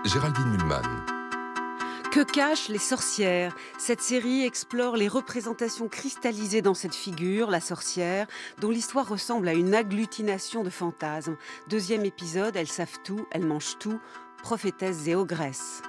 Géraldine Mulman. Que cachent les sorcières? Cette série explore les représentations cristallisées dans cette figure, la sorcière, dont l'histoire ressemble à une agglutination de fantasmes. Deuxième épisode, elles savent tout, elles mangent tout, prophétesses et ogresses.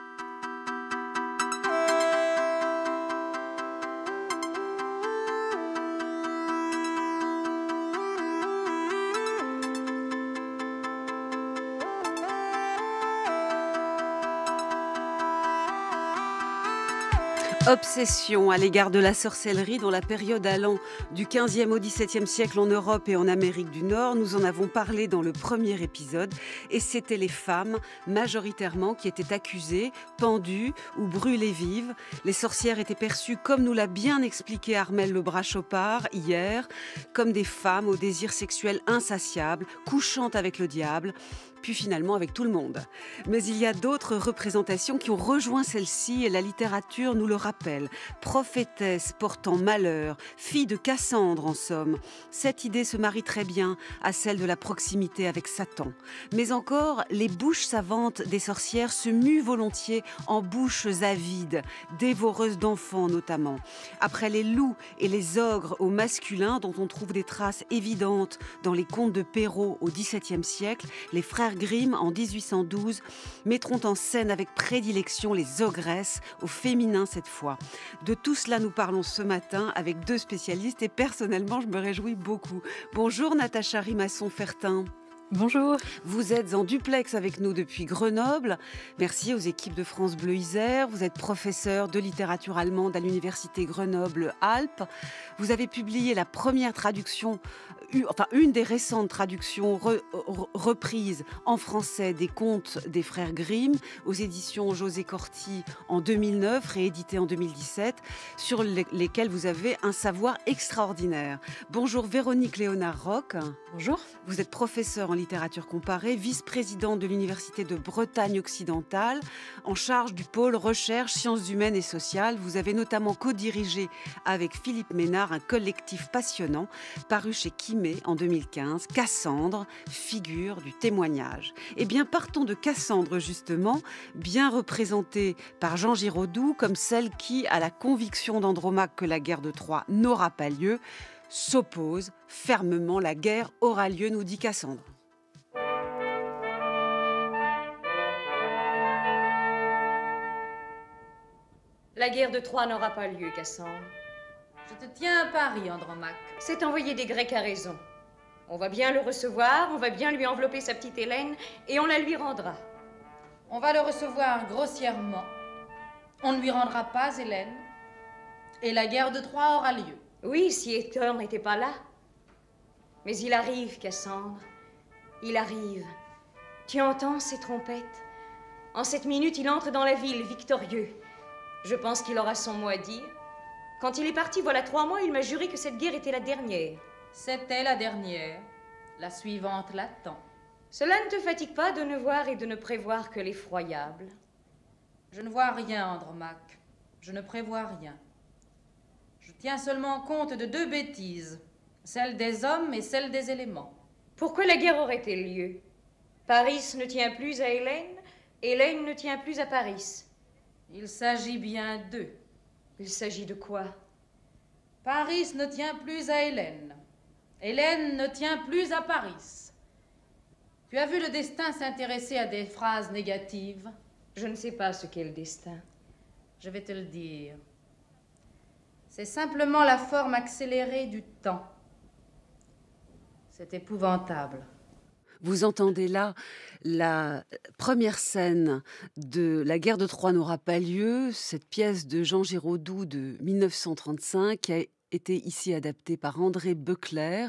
Obsession à l'égard de la sorcellerie dans la période allant du 15e au 17e siècle en Europe et en Amérique du Nord. Nous en avons parlé dans le premier épisode et c'était les femmes majoritairement qui étaient accusées, pendues ou brûlées vives. Les sorcières étaient perçues, comme nous l'a bien expliqué Armelle Lebras-Chopard hier, comme des femmes au désir sexuel insatiable, couchantes avec le diable, puis finalement avec tout le monde. Mais il y a d'autres représentations qui ont rejoint celle-ci et la littérature nous le rappelle. Prophétesse portant malheur, fille de Cassandre en somme. Cette idée se marie très bien à celle de la proximité avec Satan. Mais encore, les bouches savantes des sorcières se muent volontiers en bouches avides, dévoreuses d'enfants notamment. Après les loups et les ogres au masculin dont on trouve des traces évidentes dans les contes de Perrault au XVIIe siècle, les frères Grimm, en 1812, mettront en scène avec prédilection les ogresses, au féminin cette fois. De tout cela, nous parlons ce matin avec deux spécialistes et personnellement, je me réjouis beaucoup. Bonjour Natacha Rimasson-Fertin. Bonjour. Vous êtes en duplex avec nous depuis Grenoble. Merci aux équipes de France Bleu Isère. Vous êtes professeur de littérature allemande à l'université Grenoble-Alpes. Vous avez publié la première traduction, une des récentes traductions reprises en français des contes des frères Grimm aux éditions José Corti en 2009, réédité en 2017, sur lesquelles vous avez un savoir extraordinaire. Bonjour Véronique Léonard-Roch. Bonjour. Vous êtes professeur en littérature comparée, vice-présidente de l'Université de Bretagne occidentale, en charge du pôle recherche, sciences humaines et sociales. Vous avez notamment co-dirigé avec Philippe Ménard un collectif passionnant paru chez Quimay en 2015, Cassandre, figure du témoignage. Eh bien, partons de Cassandre justement, bien représentée par Jean Giraudoux comme celle qui, à la conviction d'Andromaque que la guerre de Troie n'aura pas lieu, s'oppose fermement. La guerre aura lieu, nous dit Cassandre. La guerre de Troie n'aura pas lieu, Cassandre. Je te tiens un pari, Andromaque. Cet envoyé des Grecs a raison. On va bien le recevoir, on va bien lui envelopper sa petite Hélène et on la lui rendra. On va le recevoir grossièrement. On ne lui rendra pas Hélène. Et la guerre de Troie aura lieu. Oui, si Hector n'était pas là. Mais il arrive, Cassandre. Il arrive. Tu entends ces trompettes? En cette minute, il entre dans la ville, victorieux. Je pense qu'il aura son mot à dire. Quand il est parti, voilà 3 mois, il m'a juré que cette guerre était la dernière. C'était la dernière. La suivante l'attend. Cela ne te fatigue pas de ne voir et de ne prévoir que l'effroyable? Je ne vois rien, Andromaque. Je ne prévois rien. Je tiens seulement compte de 2 bêtises, celle des hommes et celle des éléments. Pourquoi la guerre aurait-elle lieu? Paris ne tient plus à Hélène, Hélène ne tient plus à Paris. Il s'agit bien d'eux. Il s'agit de quoi? Paris ne tient plus à Hélène. Hélène ne tient plus à Paris. Tu as vu le destin s'intéresser à des phrases négatives? Je ne sais pas ce qu'est le destin. Je vais te le dire. C'est simplement la forme accélérée du temps. C'est épouvantable. Vous entendez là la première scène de La guerre de Troie n'aura pas lieu, cette pièce de Jean Giraudoux de 1935 qui a été ici adaptée par André Beucler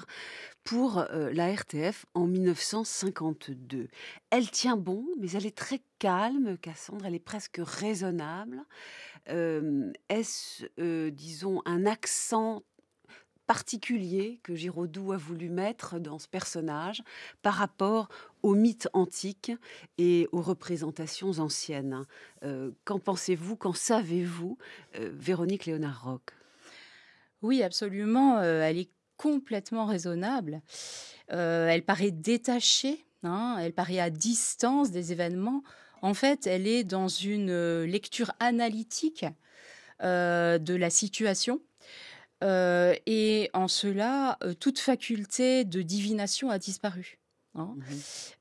pour la RTF en 1952. Elle tient bon, mais elle est très calme, Cassandre, elle est presque raisonnable. Est-ce, disons, un accent particulier que Giraudoux a voulu mettre dans ce personnage par rapport aux mythes antiques et aux représentations anciennes? Qu'en pensez-vous, qu'en savez-vous, Véronique Léonard-Roch? Oui, absolument. Elle est complètement raisonnable. Elle paraît détachée, hein, elle paraît à distance des événements. En fait, elle est dans une lecture analytique de la situation. Et en cela, toute faculté de divination a disparu, hein. Mmh.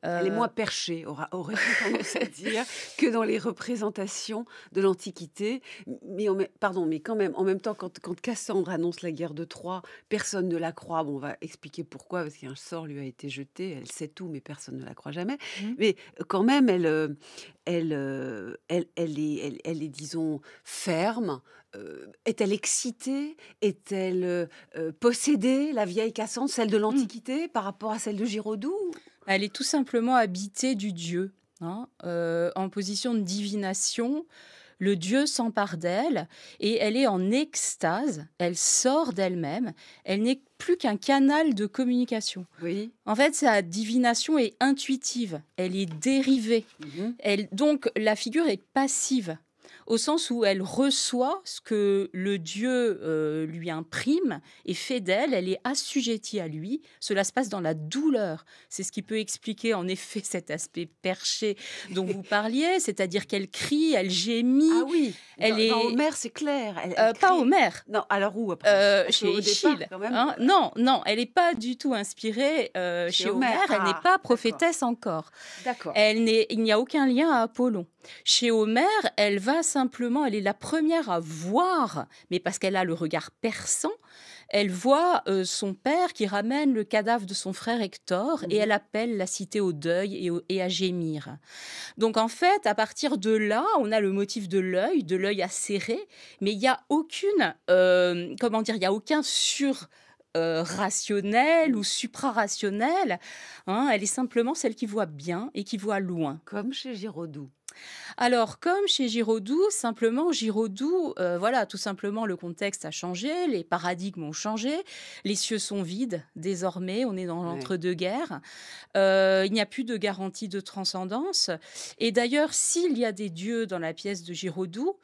Elle est Heu, moins perchée, aurait-on tendance à dire, que dans les représentations de l'Antiquité. Mais quand même, en même temps, quand Cassandre annonce la guerre de Troie, personne ne la croit. Bon, on va expliquer pourquoi, parce qu'un sort lui a été jeté. Elle sait tout, mais personne ne la croit jamais. mmh. Mais quand même, elle est, disons, ferme. Est-elle excitée? Est-elle possédée, la vieille Cassandre, celle de Mmh. l'Antiquité, par rapport à celle de Giraudoux? Elle est tout simplement habitée du dieu, hein, en position de divination. Le dieu s'empare d'elle et elle est en extase, elle sort d'elle-même, elle n'est plus qu'un canal de communication. Oui. En fait, sa divination est intuitive, elle est dérivée. Mmh. Donc la figure est passive, au sens où elle reçoit ce que le dieu lui imprime et fait d'elle, elle est assujettie à lui. Cela se passe dans la douleur. C'est ce qui peut expliquer en effet cet aspect perché dont vous parliez, c'est-à-dire qu'elle crie, elle Ah gémit, oui, elle dans est... Homère, c'est clair, elle Pas crie. Homère, Non, alors où après? Parce chez qu'au départ Échille, quand même, hein. Non, non, elle n'est pas du tout inspirée chez chez Homère. Homère, elle n'est Ah, pas d'accord, prophétesse encore. d'accord. Il n'y a aucun lien à Apollon. Chez Homère, elle va simplement, elle est la première à voir, mais parce qu'elle a le regard perçant, elle voit son père qui ramène le cadavre de son frère Hector et Mmh. elle appelle la cité au deuil et à gémir. Donc en fait, à partir de là, on a le motif de l'œil acéré, mais il y a aucune, comment dire, il y a aucun sur rationnel ou suprarationnel, hein. Elle est simplement celle qui voit bien et qui voit loin. Comme chez Giraudoux. Alors, comme chez Giraudoux, simplement Giraudoux, voilà, tout simplement le contexte a changé, les paradigmes ont changé, les cieux sont vides désormais, on est dans Ouais. l'entre-deux-guerres. Il n'y a plus de garantie de transcendance et d'ailleurs, s'il y a des dieux dans la pièce de Giraudoux,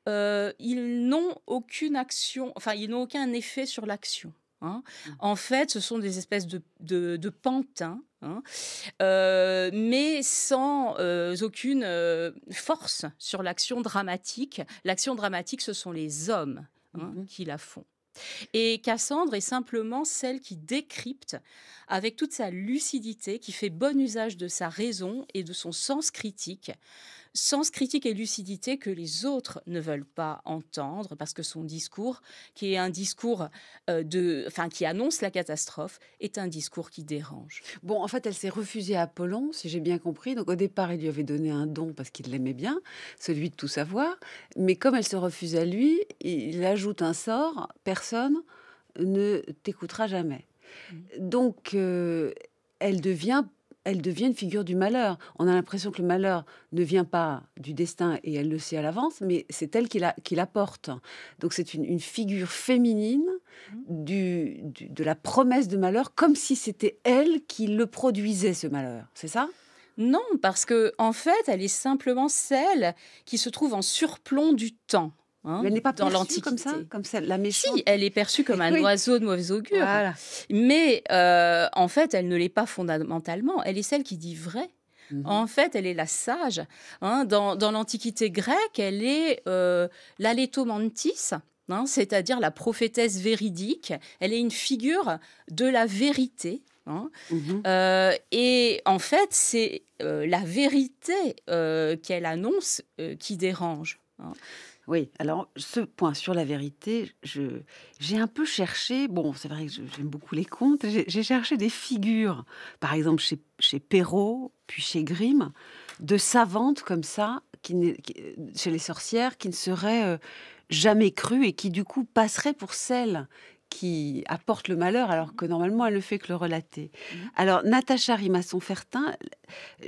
ils n'ont aucune action, enfin, ils n'ont aucun effet sur l'action, hein. Mmh. En fait, ce sont des espèces de pantins, hein, mais sans aucune force sur l'action dramatique. L'action dramatique, ce sont les hommes, hein, Mmh. qui la font. Et Cassandre est simplement celle qui décrypte avec toute sa lucidité, qui fait bon usage de sa raison et de son sens critique et lucidité que les autres ne veulent pas entendre parce que son discours, qui est un discours enfin, qui annonce la catastrophe, est un discours qui dérange. Bon, en fait, elle s'est refusée à Apollon, si j'ai bien compris. Donc au départ, il lui avait donné un don parce qu'il l'aimait bien, celui de tout savoir. Mais comme elle se refuse à lui, il ajoute un sort: personne ne t'écoutera jamais. Mm. Donc, elle devient elle devient une figure du malheur. On a l'impression que le malheur ne vient pas du destin et elle le sait à l'avance, mais c'est elle qui la porte. Donc c'est une figure féminine Mm. de la promesse de malheur, comme si c'était elle qui le produisait, ce malheur. C'est ça? Non, parce que en fait, elle est simplement celle qui se trouve en surplomb du temps, hein, Mais elle n'est pas dans perçue comme ça, l'Antiquité. comme celle, la Si, méchante? elle est perçue comme un Oui, oiseau de mauvais augure, voilà. mais en fait, elle ne l'est pas fondamentalement. Elle est celle qui dit vrai. Mhm. En fait, elle est la sage, hein. Dans l'Antiquité grecque, elle est l'alétomantis, hein, c'est-à-dire la prophétesse véridique. Elle est une figure de la vérité, hein. Mhm. Et en fait, c'est la vérité qu'elle annonce qui dérange, hein. Oui, alors ce point sur la vérité, j'ai un peu cherché, bon, c'est vrai que j'aime beaucoup les contes, j'ai cherché des figures, par exemple chez Perrault, puis chez Grimm, de savantes comme ça, chez les sorcières, qui ne seraient jamais crues et qui du coup passeraient pour celles qui apportent le malheur, alors que normalement elle ne fait que le relater. Mhm. Alors, Natacha Rimasson-Fertin,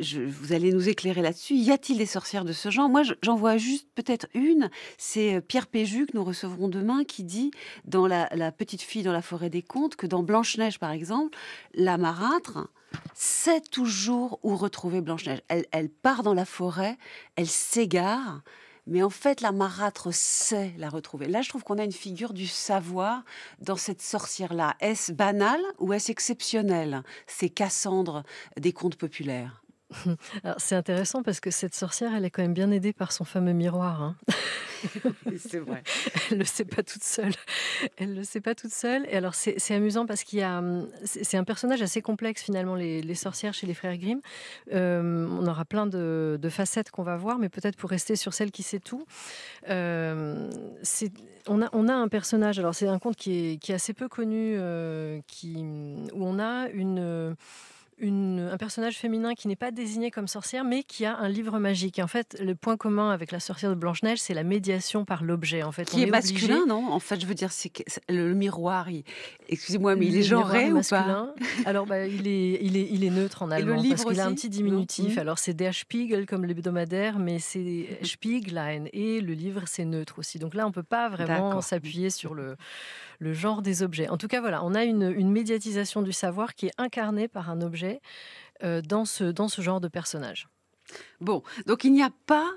vous allez nous éclairer là-dessus. Y a-t-il des sorcières de ce genre? Moi, j'en vois juste peut-être une. C'est Pierre Péju, que nous recevrons demain, qui dit dans la petite fille dans la forêt des contes que dans Blanche-Neige, par exemple, la marâtre sait toujours où retrouver Blanche-Neige. Elle part dans la forêt, elle s'égare, mais en fait, la marâtre sait la retrouver. Là, je trouve qu'on a une figure du savoir dans cette sorcière-là. Est-ce banal ou est-ce exceptionnel? C'est Cassandre des contes populaires. Alors, c'est intéressant parce que cette sorcière, elle est quand même bien aidée par son fameux miroir, hein. C'est vrai. Elle le sait pas toute seule. Elle le sait pas toute seule. Et alors, c'est amusant parce qu'il y a, c'est un personnage assez complexe finalement, les sorcières chez les frères Grimm. On aura plein de facettes qu'on va voir, mais peut-être pour rester sur celle qui sait tout. Euh, c'est- on a un personnage, alors c'est un conte qui est assez peu connu, où on a un personnage féminin qui n'est pas désigné comme sorcière, mais qui a un livre magique. Et en fait, le point commun avec la sorcière de Blanche-Neige, c'est la médiation par l'objet. En fait, on Qui est est obligé. masculin, non? En fait, je veux dire, le miroir, excusez-moi, mais il est Le miroir est genré ou pas? masculin. Alors, bah, il est neutre en Et le allemand parce livre qu'il a un aussi? petit Non? diminutif. Alors, c'est Der Spiegel comme l'hebdomadaire, mais c'est Spieglein. Et le livre, c'est neutre aussi. Donc là, on ne peut pas vraiment D'accord. s'appuyer sur le genre des objets. En tout cas, voilà, on a une médiatisation du savoir qui est incarnée par un objet dans ce genre de personnage. Bon, donc il n'y a pas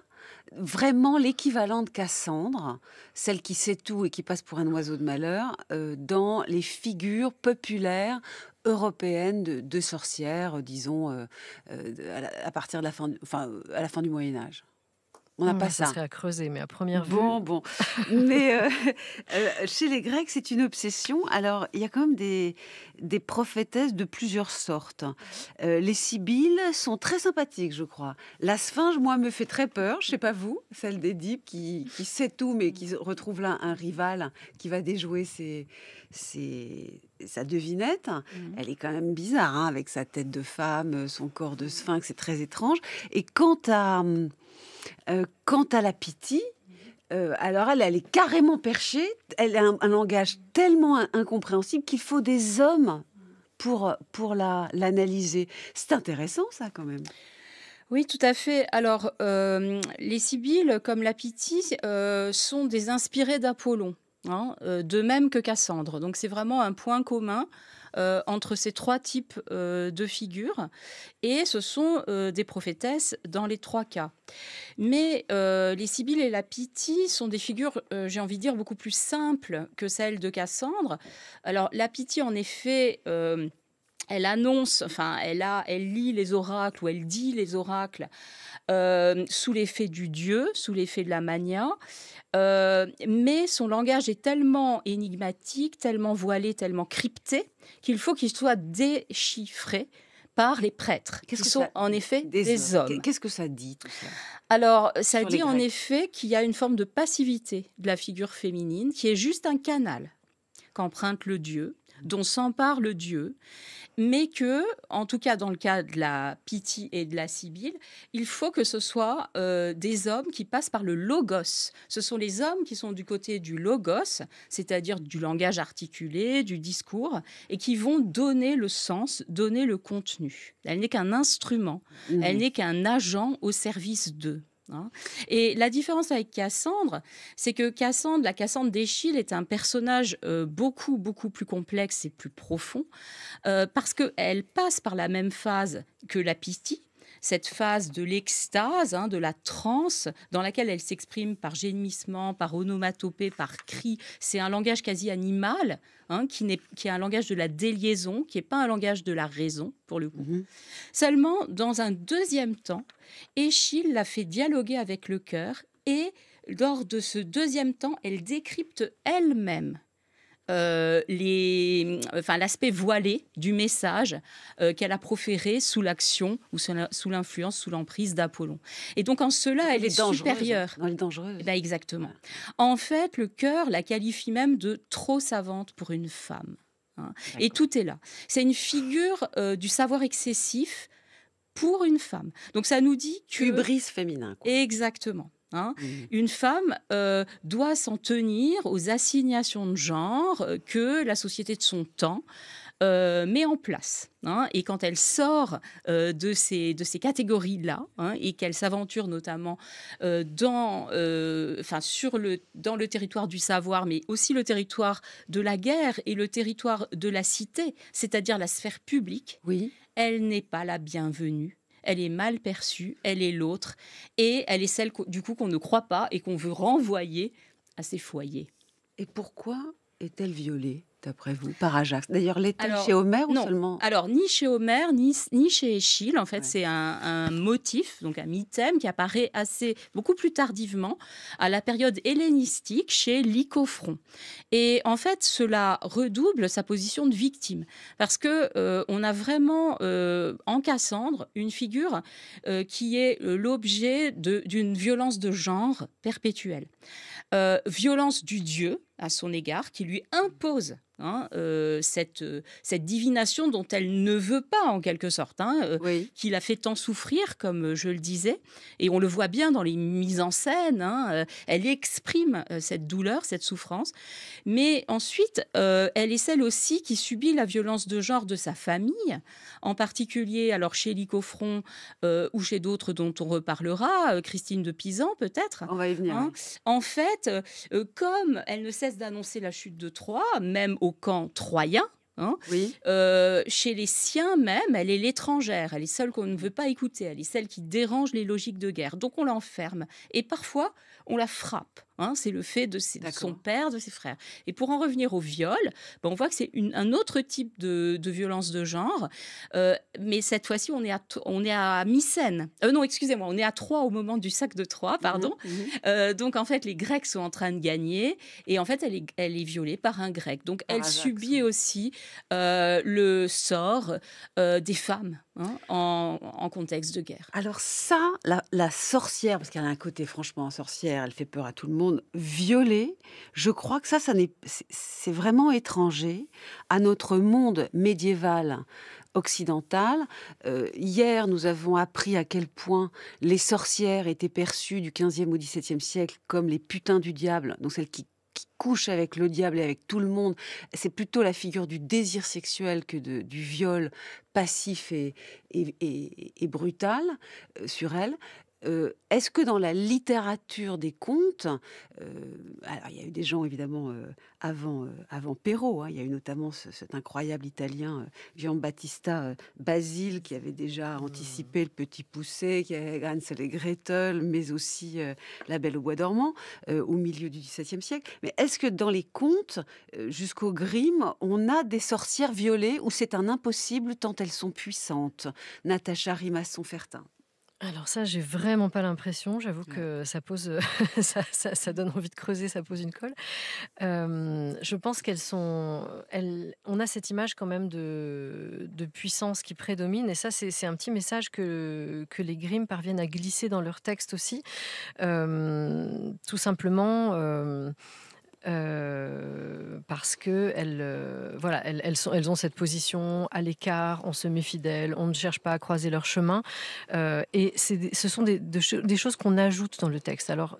vraiment l'équivalent de Cassandre, celle qui sait tout et qui passe pour un oiseau de malheur, dans les figures populaires européennes de sorcières, disons, à partir de la fin, à la fin du Moyen Âge. On n'a pas Ça ça. serait à creuser, mais à première vue, Bon, bon. Mais chez les Grecs, c'est une obsession. Alors, il y a quand même des prophétesses de plusieurs sortes. Les Sibylles sont très sympathiques, je crois. La Sphinge, moi, me fait très peur. Je sais pas vous, celle d'Édipe qui sait tout, mais qui retrouve là un rival qui va déjouer sa devinette. Mhm. Elle est quand même bizarre, hein, avec sa tête de femme, son corps de sphinx, c'est très étrange. Et quant à la Pythie, alors elle est carrément perchée. Elle a un langage tellement incompréhensible qu'il faut des hommes pour l'analyser. C'est intéressant, ça, quand même. Oui, tout à fait. Alors, les Sibylles, comme la Pythie, sont des inspirées d'Apollon, hein, de même que Cassandre. Donc, c'est vraiment un point commun entre ces trois types de figures. Et ce sont des prophétesses dans les trois cas. Mais les Sibylles et la Pythie sont des figures, j'ai envie de dire, beaucoup plus simples que celles de Cassandre. Alors, la Pythie, en effet, elle annonce, enfin, elle lit les oracles ou elle dit les oracles sous l'effet du dieu, sous l'effet de la mania. Mais son langage est tellement énigmatique, tellement voilé, tellement crypté, qu'il soit déchiffré par les prêtres, qui sont en effet des hommes. Qu'est-ce que ça dit, tout ça? Alors, ça Sur les dit en Grecs. effet qu'il y a une forme de passivité de la figure féminine, qui est juste un canal qu'emprunte le dieu, dont s'empare le dieu, mais que, en tout cas dans le cas de la Pythie et de la Sibylle, il faut que ce soit des hommes qui passent par le logos. Ce sont les hommes qui sont du côté du logos, c'est-à-dire du langage articulé, du discours, et qui vont donner le sens, donner le contenu. Elle n'est qu'un instrument, elle n'est qu'un agent au service d'eux. Hein. Et la différence avec Cassandre, c'est que la Cassandre d'Échille est un personnage beaucoup, beaucoup plus complexe et plus profond, parce qu'elle passe par la même phase que la Pythie, cette phase de l'extase, hein, de la transe, dans laquelle elle s'exprime par gémissement, par onomatopée, par cri. C'est un langage quasi animal, hein, qui est un langage de la déliaison, qui n'est pas un langage de la raison, pour le coup. Seulement, dans un deuxième temps, Échille la fait dialoguer avec le cœur et lors de ce deuxième temps, elle décrypte elle-même l'aspect voilé du message qu'elle a proféré sous l'action ou sous l'influence, sous l'emprise d'Apollon. Et donc en cela, elle est supérieure. Elle est dangereuse. Eh ben, exactement. En fait, le cœur la qualifie même de trop savante pour une femme. Hein. Et tout est là. C'est une figure du savoir excessif pour une femme. Donc ça nous dit que... Hubris féminin, quoi. Exactement. Hein. Une femme doit s'en tenir aux assignations de genre que la société de son temps met en place. Hein. Et quand elle sort de ces catégories-là, hein, et qu'elle s'aventure notamment dans le territoire du savoir, mais aussi le territoire de la guerre et le territoire de la cité, c'est-à-dire la sphère publique, elle n'est pas la bienvenue. Elle est mal perçue, elle est l'autre, et elle est celle du coup qu'on ne croit pas et qu'on veut renvoyer à ses foyers. Et pourquoi est-elle violée? d'après vous, par Ajax? D'ailleurs, l'est-elle Alors, chez Homère ou non. seulement... Alors, ni chez Homère, ni chez Échille. En fait, Ouais. c'est un motif, donc un mythème qui apparaît beaucoup plus tardivement, à la période hellénistique, chez Lycophron. Et en fait, cela redouble sa position de victime. Parce que on a vraiment, en Cassandre, une figure qui est l'objet d'une violence de genre perpétuelle. Violence du dieu à son égard, qui lui impose cette divination dont elle ne veut pas, en quelque sorte, Oui. qui la fait tant souffrir, comme je le disais. Et on le voit bien dans les mises en scène. Elle exprime cette douleur, cette souffrance. Mais ensuite, elle est celle aussi qui subit la violence de genre de sa famille, en particulier alors chez Lycophron ou chez d'autres dont on reparlera, Christine de Pisan peut-être. On va y venir. Hein. Oui. En fait, comme elle ne cesse d'annoncer la chute de Troie, même au camp troyen, Oui. chez les siens même, elle est l'étrangère, elle est celle qu'on ne veut pas écouter, elle est celle qui dérange les logiques de guerre. Donc on l'enferme et parfois on la frappe. C'est le fait de son père, de ses frères. Et pour en revenir au viol, on voit que c'est un autre type de violence de genre, mais cette fois-ci on est à Mycène. Non, excusez-moi, on est à Troie au moment du sac de Troie, pardon. Donc en fait les Grecs sont en train de gagner et en fait elle est violée par un Grec. Donc Par elle Ajax, subit aussi le sort des femmes en contexte de guerre. Alors ça, la sorcière, parce qu'elle a un côté franchement sorcière, elle fait peur à tout le monde, violée, je crois que c'est vraiment étranger à notre monde médiéval occidental. Hier, nous avons appris à quel point les sorcières étaient perçues du 15e au 17e siècle comme les putains du diable, donc celles qui couche avec le diable et avec tout le monde. C'est plutôt la figure du désir sexuel que du viol passif et brutal sur elle. Est-ce que dans la littérature des contes, alors il y a eu des gens évidemment avant Perrault, il y a eu notamment cet incroyable Italien Giambattista Basile qui avait déjà anticipé le Petit Poucet, qui avait Hansel et Gretel, mais aussi La Belle au bois dormant au milieu du XVIIe siècle. Mais est-ce que dans les contes, jusqu'au Grimm, on a des sorcières violées ou c'est un impossible tant elles sont puissantes? Natacha Rimasson-Fertin. Alors ça, j'ai vraiment pas l'impression. J'avoue que ça pose, ça donne envie de creuser, ça pose une colle. Je pense on a cette image quand même de puissance qui prédomine, et ça, c'est un petit message que les Grimm parviennent à glisser dans leur texte aussi. Tout simplement. Parce que elles ont cette position à l'écart, on se méfie d'elles, on ne cherche pas à croiser leur chemin, et ce sont des choses qu'on ajoute dans le texte. Alors,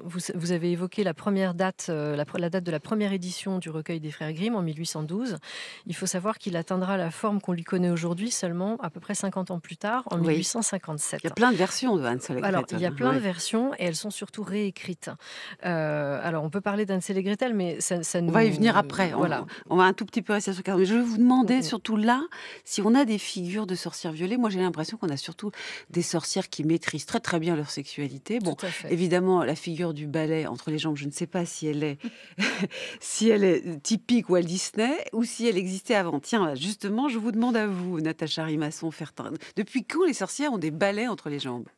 vous avez évoqué la première date, la date de la première édition du recueil des frères Grimm en 1812. Il faut savoir qu'il atteindra la forme qu'on lui connaît aujourd'hui seulement à peu près 50 ans plus tard, en 1857. Il y a plein de versions de Hansel et Gretel. Alors, il y a plein de versions et elles sont surtout réécrites. Alors, on peut parler d'Hansel et Gretel, mais ça nous... On va y venir après. Voilà. On va un tout petit peu rester sur Carmen. Mais je vais vous demander, surtout là, si on a des figures de sorcières violées. Moi, j'ai l'impression qu'on a surtout des sorcières qui maîtrisent très très bien leur sexualité. Bon, évidemment, la figure du balai entre les jambes, je ne sais pas si elle est, si elle est typique Walt Disney ou si elle existait avant. Tiens, justement, je vous demande à vous, Natacha Rimasson-Fertin, depuis quand les sorcières ont des balais entre les jambes?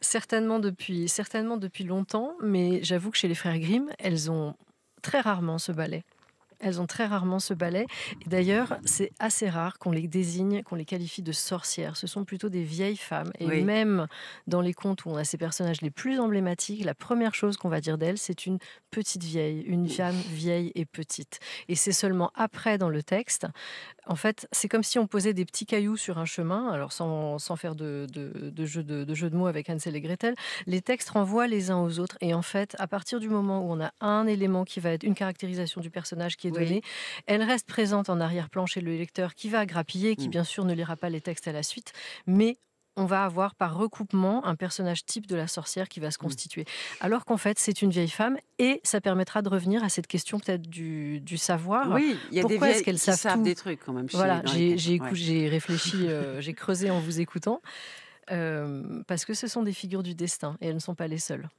Certainement depuis longtemps, mais j'avoue que chez les frères Grimm, elles ont très rarement ce balai. Elles ont très rarement ce balai. Et d'ailleurs, c'est assez rare qu'on les désigne, qu'on les qualifie de sorcières. Ce sont plutôt des vieilles femmes. Et même dans les contes où on a ces personnages les plus emblématiques, la première chose qu'on va dire d'elles, c'est une petite vieille, une femme vieille et petite. Et c'est seulement après, dans le texte, en fait, c'est comme si on posait des petits cailloux sur un chemin, alors sans faire de jeu de mots avec Hansel et Gretel. Les textes renvoient les uns aux autres. Et en fait, à partir du moment où on a un élément qui va être une caractérisation du personnage qui est donnée, elle reste présente en arrière-plan chez le lecteur qui va grappiller, qui bien sûr ne lira pas les textes à la suite, mais on va avoir par recoupement un personnage type de la sorcière qui va se constituer. Alors qu'en fait, c'est une vieille femme, et ça permettra de revenir à cette question peut-être du savoir. Oui, il y a pourquoi des est-ce qu'elles savent savent tout des trucs quand même. Voilà, j'ai réfléchi, j'ai creusé en vous écoutant. parce que ce sont des figures du destin et elles ne sont pas les seules.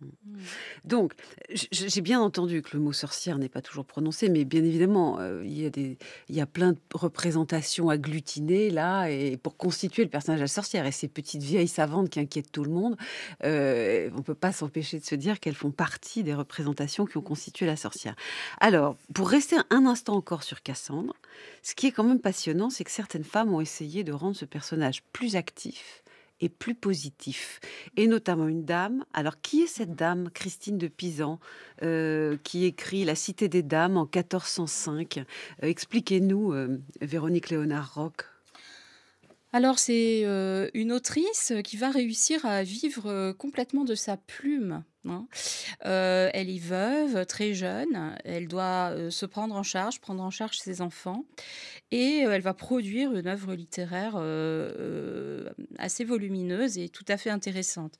Donc, j'ai bien entendu que le mot sorcière n'est pas toujours prononcé, mais bien évidemment, il y a plein de représentations agglutinées là, et pour constituer le personnage de la sorcière. Et ces petites vieilles savantes qui inquiètent tout le monde, on ne peut pas s'empêcher de se dire qu'elles font partie des représentations qui ont constitué la sorcière. Alors, pour rester un instant encore sur Cassandre, ce qui est quand même passionnant, c'est que certaines femmes ont essayé de rendre ce personnage plus actif et plus positif, et notamment une dame. Alors, qui est cette dame, Christine de Pisan, qui écrit La Cité des Dames en 1405? Expliquez-nous, Véronique Léonard-Roch. Alors, c'est une autrice qui va réussir à vivre complètement de sa plume, hein. Elle est veuve, très jeune. Elle doit prendre en charge ses enfants. Et elle va produire une œuvre littéraire assez volumineuse et tout à fait intéressante.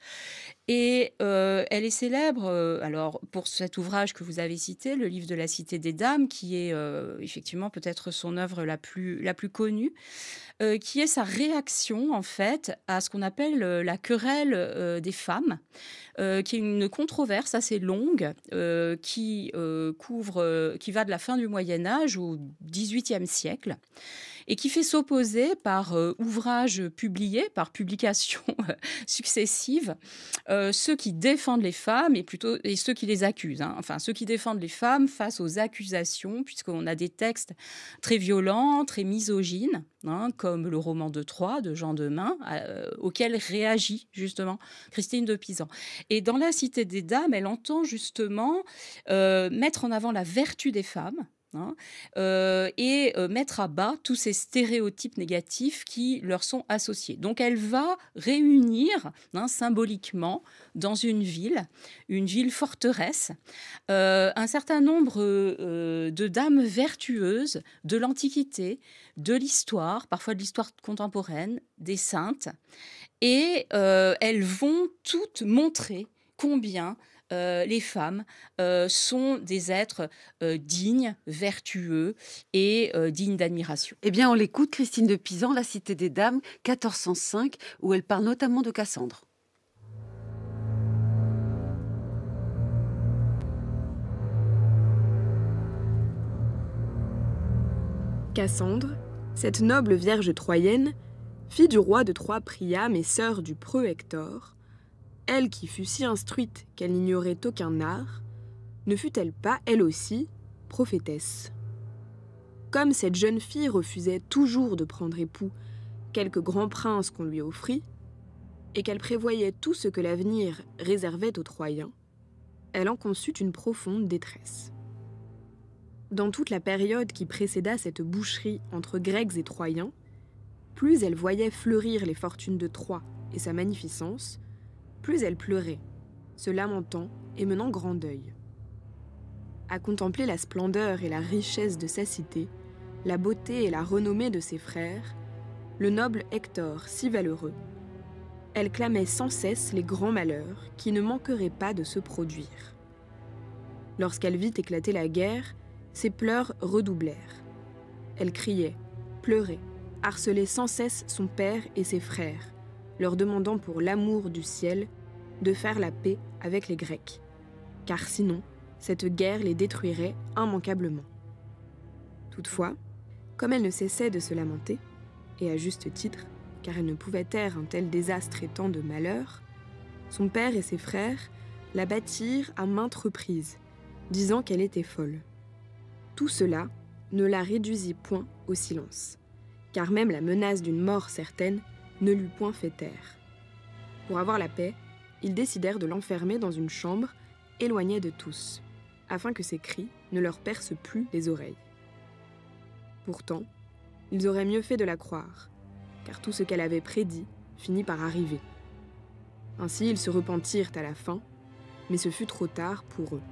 Et elle est célèbre alors pour cet ouvrage que vous avez cité, le livre de la Cité des Dames, qui est effectivement peut-être son œuvre la plus connue, qui est sa réaction en fait à ce qu'on appelle la querelle des femmes, qui est une controverse assez longue qui va de la fin du Moyen Âge au XVIIIe siècle et qui fait s'opposer par ouvrages publiés, par publications successives, ceux qui défendent les femmes et ceux qui les accusent, hein. Enfin, ceux qui défendent les femmes face aux accusations, puisqu'on a des textes très violents, très misogynes, hein, comme le roman de Troie de Jean de Meun, auquel réagit justement Christine de Pisan. Et dans La Cité des Dames, elle entend justement mettre en avant la vertu des femmes, hein, et mettre à bas tous ces stéréotypes négatifs qui leur sont associés. Donc elle va réunir, hein, symboliquement dans une ville forteresse, un certain nombre de dames vertueuses de l'Antiquité, de l'histoire, parfois de l'histoire contemporaine, des saintes, et elles vont toutes montrer combien les femmes sont des êtres dignes, vertueux et dignes d'admiration. Eh bien, on l'écoute, Christine de Pisan, La Cité des Dames, 1405, où elle parle notamment de Cassandre. Cassandre, cette noble vierge troyenne, fille du roi de Troie Priam et sœur du preux Hector, elle qui fut si instruite qu'elle n'ignorait aucun art, ne fut-elle pas, elle aussi, prophétesse? Comme cette jeune fille refusait toujours de prendre époux quelque grand prince qu'on lui offrit, et qu'elle prévoyait tout ce que l'avenir réservait aux Troyens, elle en conçut une profonde détresse. Dans toute la période qui précéda cette boucherie entre Grecs et Troyens, plus elle voyait fleurir les fortunes de Troie et sa magnificence, plus elle pleurait, se lamentant et menant grand deuil. À contempler la splendeur et la richesse de sa cité, la beauté et la renommée de ses frères, le noble Hector si valeureux, elle clamait sans cesse les grands malheurs qui ne manqueraient pas de se produire. Lorsqu'elle vit éclater la guerre, ses pleurs redoublèrent. Elle criait, pleurait, harcelait sans cesse son père et ses frères, leur demandant pour l'amour du ciel de faire la paix avec les Grecs, car sinon, cette guerre les détruirait immanquablement. Toutefois, comme elle ne cessait de se lamenter, et à juste titre, car elle ne pouvait taire un tel désastre et tant de malheur, son père et ses frères la battirent à maintes reprises, disant qu'elle était folle. Tout cela ne la réduisit point au silence, car même la menace d'une mort certaine ne l'eût point fait taire. Pour avoir la paix, ils décidèrent de l'enfermer dans une chambre éloignée de tous, afin que ses cris ne leur percent plus les oreilles. Pourtant, ils auraient mieux fait de la croire, car tout ce qu'elle avait prédit finit par arriver. Ainsi, ils se repentirent à la fin, mais ce fut trop tard pour eux.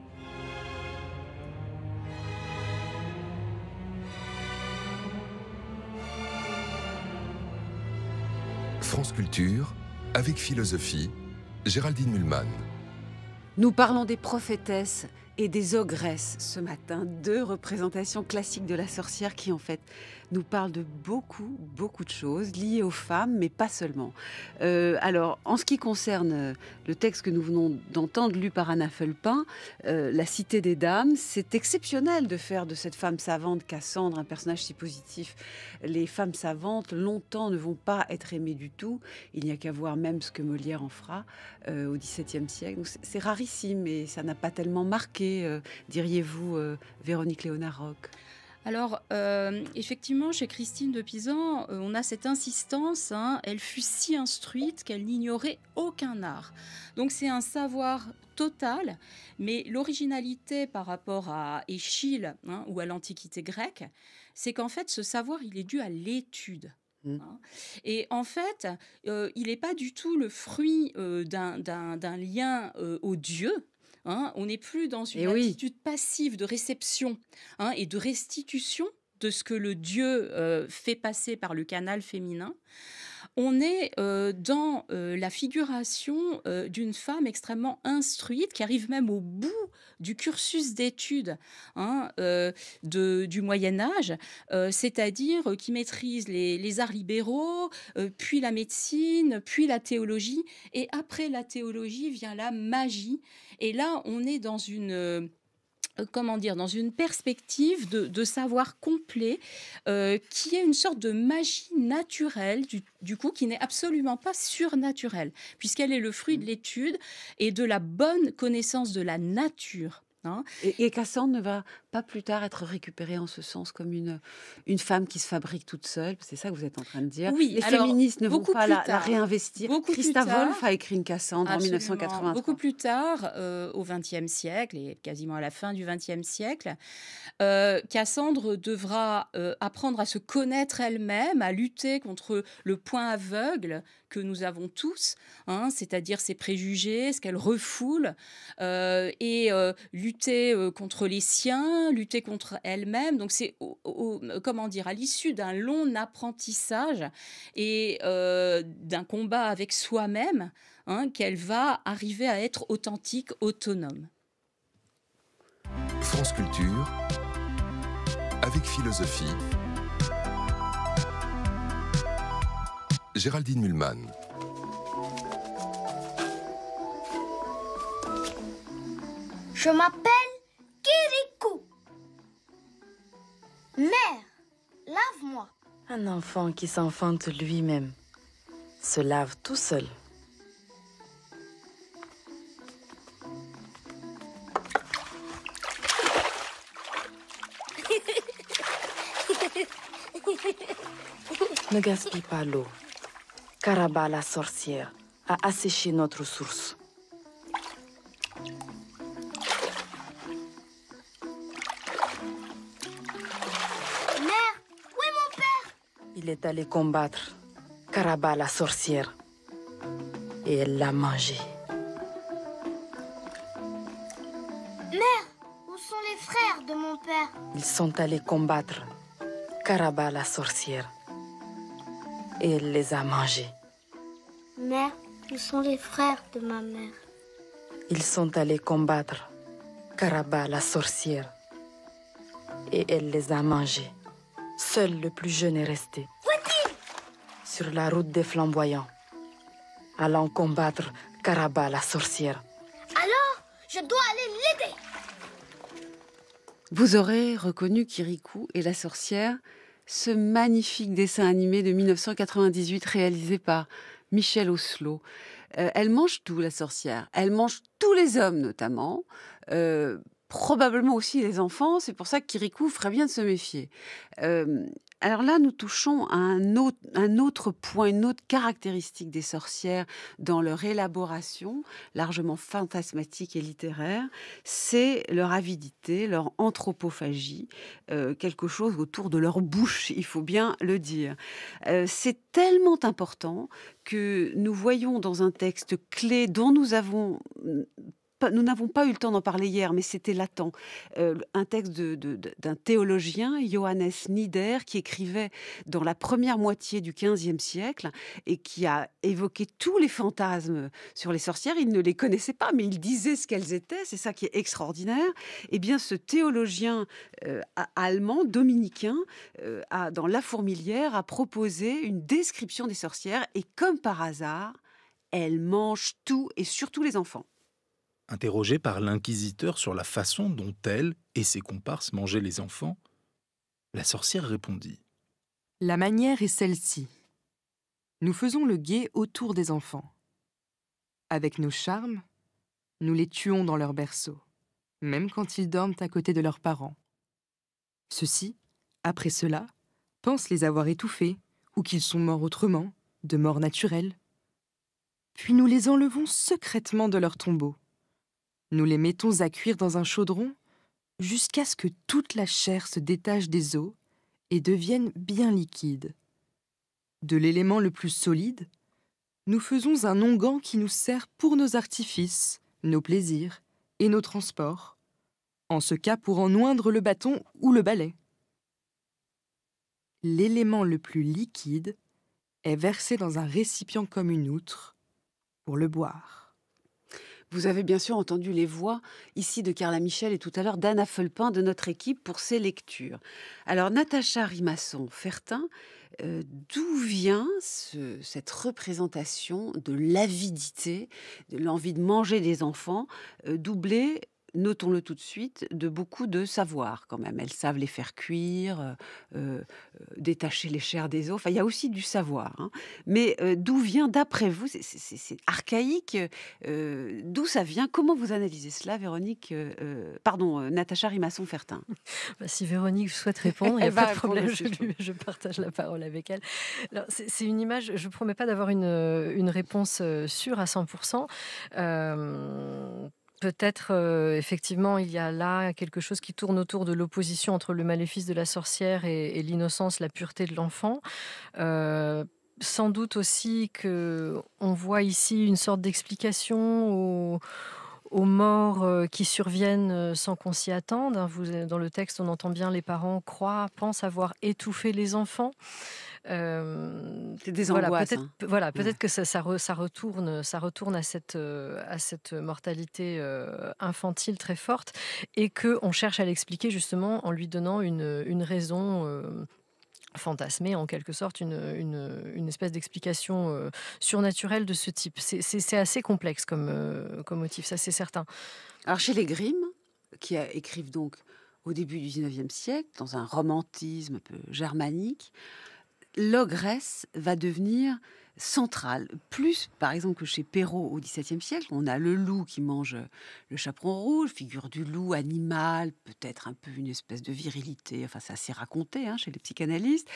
France Culture, avec philosophie, Géraldine Mühlmann. Nous parlons des prophétesses et des ogresses ce matin. 2 représentations classiques de la sorcière qui en fait nous parlent de beaucoup de choses liées aux femmes, mais pas seulement. Alors, en ce qui concerne le texte que nous venons d'entendre, lu par Anna Fulpin, La Cité des Dames, c'est exceptionnel de faire de cette femme savante Cassandre un personnage si positif. Les femmes savantes, longtemps, ne vont pas être aimées du tout. Il n'y a qu'à voir même ce que Molière en fera au XVIIe siècle. Donc, c'est rarissime et ça n'a pas tellement marqué, diriez-vous, Véronique Léonard-Roch. Alors, effectivement, chez Christine de Pisan, on a cette insistance, hein, elle fut si instruite qu'elle n'ignorait aucun art. Donc c'est un savoir total, mais l'originalité par rapport à Échille, hein, ou à l'Antiquité grecque, c'est qu'en fait, ce savoir, il est dû à l'étude. Hein. Et en fait, il n'est pas du tout le fruit d'un lien au Dieu. Hein, on n'est plus dans une attitude passive de réception, hein, et de restitution de ce que le Dieu fait passer par le canal féminin. On est dans la figuration d'une femme extrêmement instruite qui arrive même au bout du cursus d'études, hein, du Moyen-Âge, c'est-à-dire qui maîtrise les arts libéraux, puis la médecine, puis la théologie. Et après la théologie vient la magie. Et là, on est dans une... dans une perspective de savoir complet, qui est une sorte de magie naturelle, du coup, qui n'est absolument pas surnaturelle, puisqu'elle est le fruit de l'étude et de la bonne connaissance de la nature. Hein. Et Cassandre ne va pas plus tard être récupérée en ce sens comme une femme qui se fabrique toute seule. C'est ça que vous êtes en train de dire. Oui, les féministes ne vont pas la réinvestir. Christa Wolf a écrit une Cassandre en 1983. Beaucoup plus tard, au XXe siècle, et quasiment à la fin du XXe siècle, Cassandre devra apprendre à se connaître elle-même, à lutter contre le point aveugle que nous avons tous, hein, c'est-à-dire ses préjugés, ce qu'elle refoule, et lutter contre les siens, lutter contre elle-même. Donc c'est à l'issue d'un long apprentissage et d'un combat avec soi-même, hein, qu'elle va arriver à être authentique, autonome. France Culture, avec philosophie. Géraldine Mühlmann. Je m'appelle Kirikou. Mère, lave-moi. Un enfant qui s'enfante lui-même se lave tout seul. Ne gaspille pas l'eau. Karaba la sorcière a asséché notre source. Mère, où est mon père? Il est allé combattre Karaba la sorcière et elle l'a mangé. Mère, où sont les frères de mon père? Ils sont allés combattre Karaba la sorcière et elle les a mangés. Mère, où sont les frères de ma mère? Ils sont allés combattre Karaba la sorcière et elle les a mangés. Seul le plus jeune est resté. Où est-il? Sur la route des flamboyants, allant combattre Karaba la sorcière. Alors, je dois aller l'aider. Vous aurez reconnu Kirikou et la sorcière, ce magnifique dessin animé de 1998 réalisé par Michel Oslo. Elle mange tout, la sorcière. Elle mange tous les hommes, notamment. Probablement aussi les enfants. C'est pour ça que Kirikou ferait bien de se méfier. Alors là, nous touchons à un autre point, une autre caractéristique des sorcières dans leur élaboration, largement fantasmatique et littéraire, c'est leur avidité, leur anthropophagie, quelque chose autour de leur bouche, il faut bien le dire. C'est tellement important que nous voyons dans un texte clé dont nous avons nous n'avons pas eu le temps d'en parler hier, mais c'était latent. Un texte d'un théologien, Johannes Nieder, qui écrivait dans la première moitié du XVe siècle et qui a évoqué tous les fantasmes sur les sorcières. Il ne les connaissait pas, mais il disait ce qu'elles étaient. C'est ça qui est extraordinaire. Eh bien, ce théologien allemand, dominicain, dans La Fourmilière, a proposé une description des sorcières et comme par hasard, elles mangent tout et surtout les enfants. Interrogé par l'inquisiteur sur la façon dont elle et ses comparses mangeaient les enfants, la sorcière répondit : La manière est celle-ci. Nous faisons le guet autour des enfants. Avec nos charmes, nous les tuons dans leur berceau, même quand ils dorment à côté de leurs parents. Ceux-ci, après cela, pensent les avoir étouffés ou qu'ils sont morts autrement, de mort naturelle. Puis nous les enlevons secrètement de leur tombeau. Nous les mettons à cuire dans un chaudron jusqu'à ce que toute la chair se détache des os et devienne bien liquide. De l'élément le plus solide, nous faisons un onguent qui nous sert pour nos artifices, nos plaisirs et nos transports, en ce cas pour en oindre le bâton ou le balai. L'élément le plus liquide est versé dans un récipient comme une outre pour le boire. Vous avez bien sûr entendu les voix ici de Carla Michel et tout à l'heure d'Anna Fulpin de notre équipe pour ces lectures. Alors Natacha Rimasson-Fertin, d'où vient cette représentation de l'avidité, de l'envie de manger des enfants, doublée, notons-le tout de suite, de beaucoup de savoir quand même. Elles savent les faire cuire, détacher les chairs des os. Enfin, il y a aussi du savoir. Hein. Mais d'où vient, d'après vous, c'est archaïque, d'où ça vient? Comment vous analysez cela, Véronique Natacha Rimasson-Fertin? Si Véronique souhaite répondre, il n'y a pas de problème, je partage la parole avec elle. Alors, c'est une image, je ne promets pas d'avoir une réponse sûre à 100%. Peut-être, effectivement, il y a là quelque chose qui tourne autour de l'opposition entre le maléfice de la sorcière et l'innocence, la pureté de l'enfant. Sans doute aussi qu'on voit ici une sorte d'explication aux morts qui surviennent sans qu'on s'y attende. Dans le texte, on entend bien les parents pensent avoir étouffé les enfants. C'est des angoisses. Peut-être que ça retourne à cette mortalité infantile très forte et qu'on cherche à l'expliquer justement en lui donnant une raison fantasmée, en quelque sorte, une espèce d'explication surnaturelle de ce type. C'est assez complexe comme motif, ça c'est certain. Alors chez les Grimm, qui écrivent donc au début du XIXe siècle, dans un romantisme un peu germanique, l'ogresse va devenir centrale. Plus, par exemple, que chez Perrault au XVIIe siècle, on a le loup qui mange le chaperon rouge, figure du loup, animal, peut-être un peu une espèce de virilité. Enfin, c'est assez raconté chez les psychanalystes.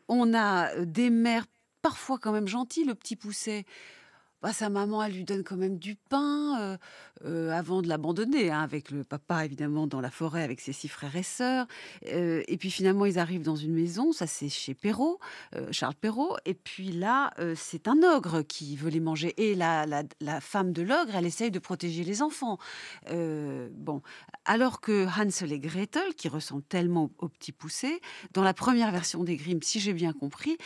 On a des mères parfois quand même gentilles. Le petit Pousset, sa maman, elle lui donne quand même du pain avant de l'abandonner, avec le papa, évidemment, dans la forêt avec ses 6 frères et sœurs. Et puis finalement, ils arrivent dans une maison, ça c'est chez Perrault, Charles Perrault. Et puis là, c'est un ogre qui veut les manger. Et la femme de l'ogre, elle essaye de protéger les enfants. Alors que Hansel et Gretel, qui ressemblent tellement au petit Poucet, dans la première version des Grimm, si j'ai bien compris,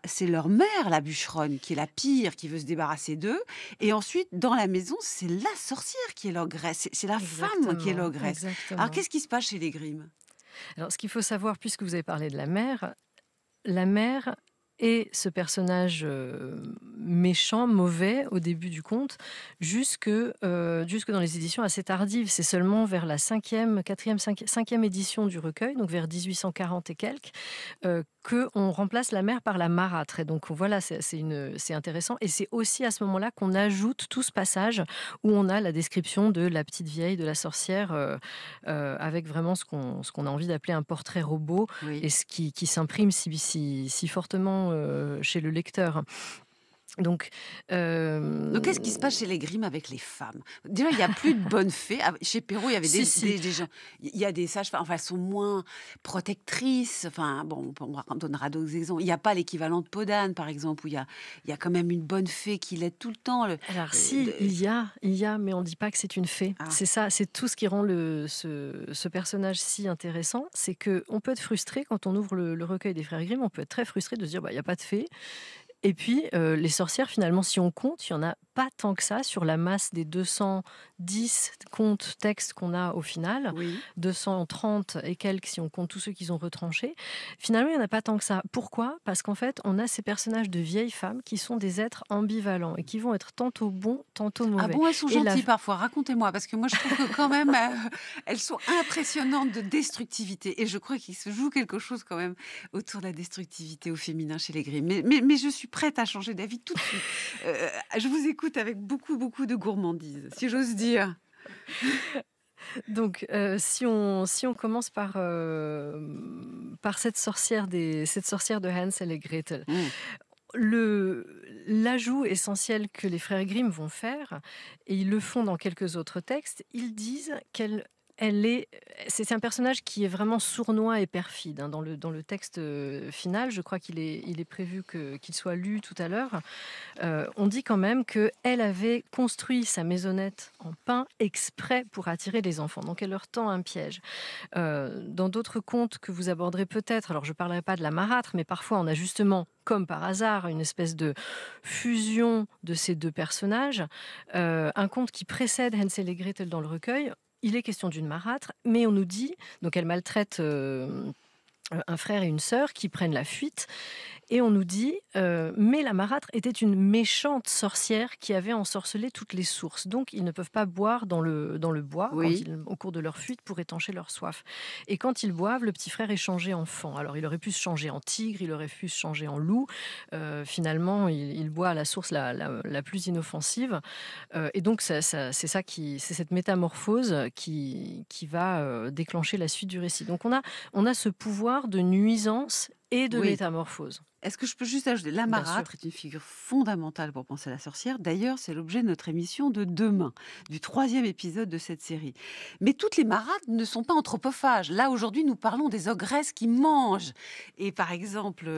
c'est leur mère, la bûcheronne, qui est la pire, qui veut se débarrasser d'eux. Et ensuite, dans la maison, c'est la sorcière qui est l'ogresse. C'est la femme qui est l'ogresse. Alors, qu'est-ce qui se passe chez les Grimm? Alors, ce qu'il faut savoir, puisque vous avez parlé de la mère est ce personnage méchant, mauvais au début du conte, jusque dans les éditions assez tardives. C'est seulement vers la 5e édition du recueil, donc vers 1840 et quelques, qu'on remplace la mère par la marâtre. Et donc voilà, c'est intéressant. Et c'est aussi à ce moment-là qu'on ajoute tout ce passage où on a la description de la petite vieille, de la sorcière, avec vraiment ce qu'on a envie d'appeler un portrait robot, et ce qui s'imprime si fortement chez le lecteur. Donc, Donc, qu'est-ce qui se passe chez les Grimm avec les femmes? Déjà, il n'y a plus de bonnes fées. Chez Perrault, il y avait des gens. Il y a des sages-femmes, enfin, elles sont moins protectrices. Enfin, bon, on donnera d'autres exemples. Il n'y a pas l'équivalent de Podane, par exemple, où il y a quand même une bonne fée qui l'aide tout le temps. Alors si, il y a, mais on ne dit pas que c'est une fée. Ah. C'est ça, c'est tout ce qui rend ce personnage si intéressant, c'est qu'on peut être frustré quand on ouvre le recueil des frères Grimm, on peut être très frustré de se dire, il n'y a pas de fée. Et puis, les sorcières, finalement, si on compte, il n'y en a pas tant que ça sur la masse des 210 contes, textes qu'on a au final, 230 et quelques si on compte tous ceux qu'ils ont retranchés. Finalement, il n'y en a pas tant que ça. Pourquoi ? Parce qu'en fait, on a ces personnages de vieilles femmes qui sont des êtres ambivalents et qui vont être tantôt bons, tantôt mauvais. Ah bon, elles sont gentilles parfois, racontez-moi, parce que moi je trouve que quand même, elles sont impressionnantes de destructivité. Et je crois qu'il se joue quelque chose quand même autour de la destructivité au féminin chez les Grimm. Mais je suis prête à changer d'avis tout de suite. Je vous écoute avec beaucoup de gourmandise, si j'ose dire. Donc, si on commence par cette sorcière de Hansel et Gretel, l'ajout essentiel que les frères Grimm vont faire, et ils le font dans quelques autres textes, ils disent c'est un personnage qui est vraiment sournois et perfide. Dans le texte final, je crois qu'il est prévu qu'il soit lu tout à l'heure. On dit quand même qu'elle avait construit sa maisonnette en pin exprès pour attirer les enfants. Donc elle leur tend un piège. Dans d'autres contes que vous aborderez peut-être, alors je ne parlerai pas de la marâtre, mais parfois on a justement, comme par hasard, une espèce de fusion de ces deux personnages. Un conte qui précède Hansel et Gretel dans le recueil, il est question d'une marâtre, mais on nous dit, donc elle maltraite un frère et une sœur qui prennent la fuite. Et on nous dit, mais la marâtre était une méchante sorcière qui avait ensorcelé toutes les sources. Donc, ils ne peuvent pas boire dans le bois au cours de leur fuite pour étancher leur soif. Et quand ils boivent, le petit frère est changé en faon. Alors, il aurait pu se changer en tigre, il aurait pu se changer en loup. Finalement, il boit à la source la plus inoffensive. Et donc, c'est cette métamorphose qui va déclencher la suite du récit. Donc, on a ce pouvoir de nuisance et de métamorphose. Est-ce que je peux juste ajouter, la marâtre est une figure fondamentale pour penser à la sorcière. D'ailleurs, c'est l'objet de notre émission de demain, du 3e épisode de cette série. Mais toutes les marâtres ne sont pas anthropophages. Là, aujourd'hui, nous parlons des ogresses qui mangent. Et par exemple,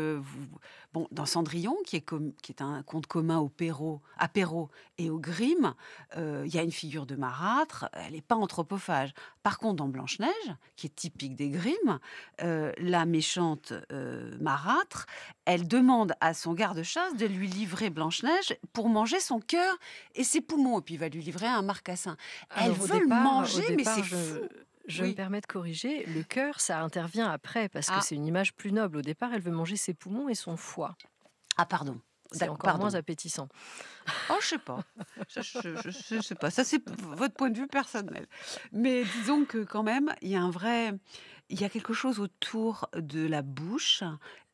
dans Cendrillon, qui est un conte commun à Perrault et au Grimm, il y a une figure de marâtre, elle n'est pas anthropophage. Par contre, dans Blanche-Neige, qui est typique des Grimm, la méchante marâtre, elle demande à son garde-chasse de lui livrer Blanche-Neige pour manger son cœur et ses poumons. Et puis il va lui livrer un marcassin. Elle veut le manger, mais c'est fou. Je me permets de corriger, le cœur, ça intervient après, parce que c'est une image plus noble. Au départ, elle veut manger ses poumons et son foie. Ah, pardon. C'est encore moins appétissant. Oh, je sais pas. Je sais pas. Ça, c'est votre point de vue personnel. Mais disons que quand même, il y a quelque chose autour de la bouche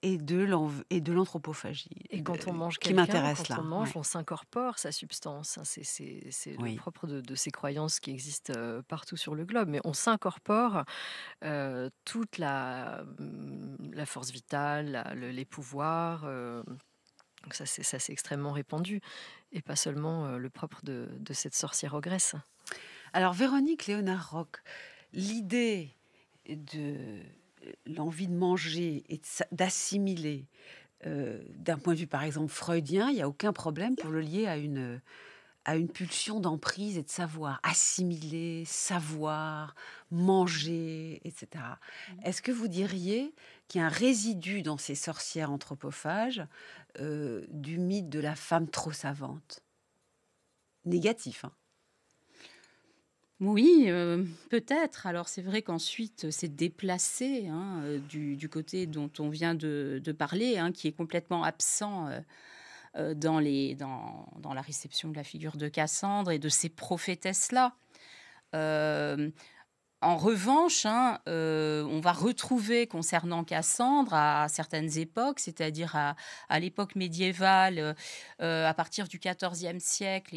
et de l'anthropophagie. Et quand on mange qui m'intéresse là. Quand on mange, on s'incorpore sa substance. C'est le propre de ces croyances qui existent partout sur le globe. Mais on s'incorpore toute la force vitale, les pouvoirs. Donc ça, c'est extrêmement répandu, et pas seulement le propre de cette sorcière ogresse. Alors, Véronique Léonard-Roch, l'idée de l'envie de manger et d'assimiler, d'un point de vue, par exemple, freudien, il n'y a aucun problème pour le lier à une pulsion d'emprise et de savoir. Assimiler, savoir, manger, etc. Est-ce que vous diriez qu'il y a un résidu dans ces sorcières anthropophages du mythe de la femme trop savante? Négatif, hein? Oui, peut-être. Alors c'est vrai qu'ensuite c'est déplacé du côté dont on vient de parler, qui est complètement absent dans la réception de la figure de Cassandre et de ces prophétesses-là. En revanche, on va retrouver concernant Cassandre à certaines époques, c'est-à-dire à l'époque médiévale, à partir du XIVe siècle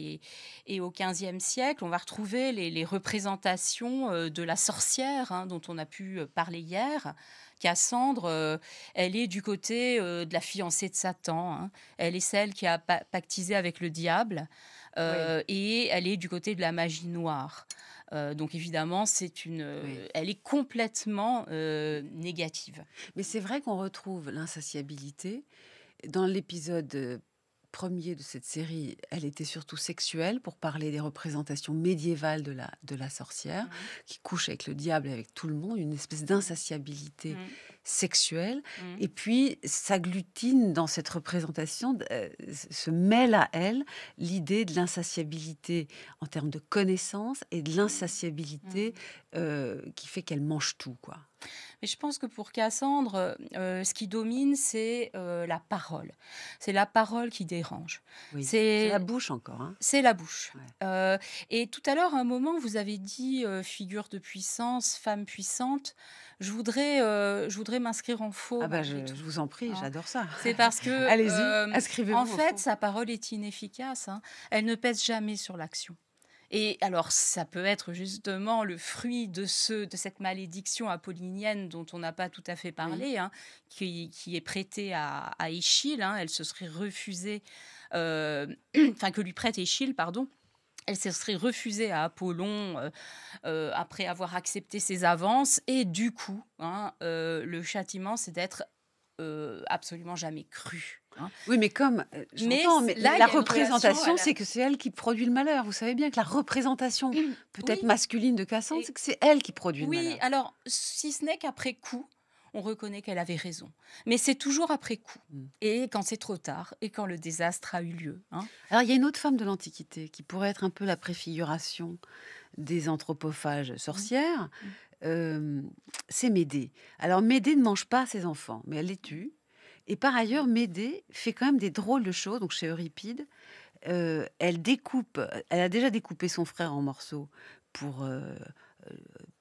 et au XVe siècle, on va retrouver les représentations de la sorcière dont on a pu parler hier, Cassandre, elle est du côté de la fiancée de Satan, hein. Elle est celle qui a pactisé avec le diable, et elle est du côté de la magie noire. Donc évidemment, elle est complètement négative. Mais c'est vrai qu'on retrouve l'insatiabilité. Dans l'épisode premier de cette série, elle était surtout sexuelle pour parler des représentations médiévales de la sorcière qui couche avec le diable et avec tout le monde, une espèce d'insatiabilité sexuelle. Et puis s'agglutine dans cette représentation, se mêle à elle l'idée de l'insatiabilité en termes de connaissances et de l'insatiabilité qui fait qu'elle mange tout, quoi. Mais je pense que pour Cassandre, ce qui domine, c'est la parole. C'est la parole qui dérange. Oui, c'est la bouche encore. Hein. C'est la bouche. Ouais. Et tout à l'heure, à un moment, vous avez dit figure de puissance, femme puissante. Je voudrais m'inscrire en faux. Ah bah je vous en prie, j'adore ça. C'est parce que, allez-y, inscrivez-vous. En fait, sa parole est inefficace. Hein. Elle ne pèse jamais sur l'action. Et alors, ça peut être justement le fruit de cette malédiction apollinienne dont on n'a pas tout à fait parlé, hein, qui est prêtée à Échille. Hein. Elle se serait refusée, que lui prête Échille, pardon. Elle se serait refusée à Apollon après avoir accepté ses avances. Et du coup, hein, le châtiment, c'est d'être absolument jamais cru. Hein. Oui, mais comme mais là, la représentation, c'est que c'est elle qui produit le malheur. Vous savez bien que la représentation peut-être masculine de Cassandre, c'est que c'est elle qui produit le malheur. Oui, alors, si ce n'est qu'après coup, on reconnaît qu'elle avait raison. Mais c'est toujours après coup. Et quand c'est trop tard, et quand le désastre a eu lieu. Hein. Alors, il y a une autre femme de l'Antiquité qui pourrait être un peu la préfiguration des anthropophages sorcières. C'est Médée. Alors, Médée ne mange pas ses enfants, mais elle les tue. Et par ailleurs, Médée fait quand même des drôles de choses. Donc, chez Euripide, elle a déjà découpé son frère en morceaux pour